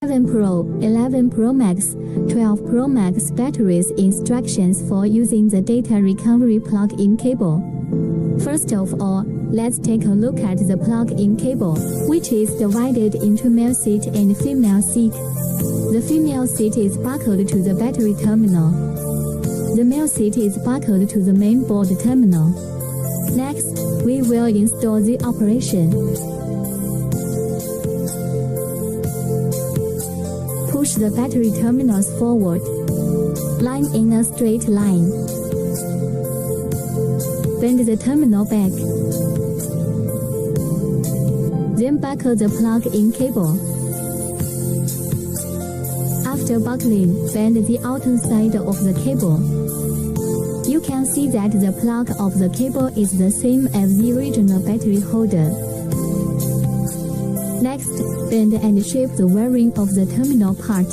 11 Pro, 11 Pro Max, 12 Pro Max batteries. Instructions for using the data recovery plug-in cable. First of all, let's take a look at the plug-in cable, which is divided into male seat and female seat. The female seat is buckled to the battery terminal. The male seat is buckled to the main board terminal. Next, we will install the operation. Push the battery terminals forward. Line in a straight line. Bend the terminal back. Then buckle the plug-in cable. After buckling, bend the outer side of the cable. You can see that the plug of the cable is the same as the original battery holder. Next, bend and shape the wiring of the terminal part.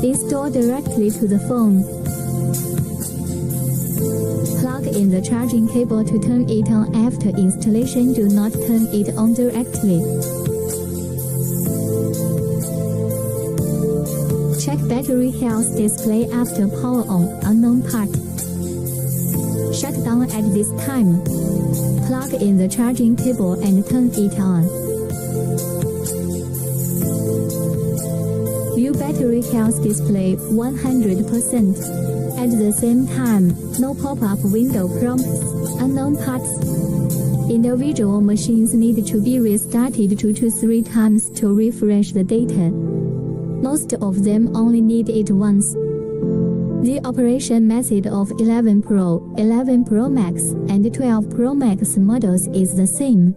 Install directly to the phone. Plug in the charging cable to turn it on after installation. Do not turn it on directly. Check battery health display after power on unknown part. Shut down at this time. Plug in the charging cable and turn it on. View battery health display 100%. At the same time, no pop-up window prompts unknown parts. Individual machines need to be restarted 2 to 3 times to refresh the data. Most of them only need it once. The operation method of 11 Pro, 11 Pro Max, and 12 Pro Max models is the same.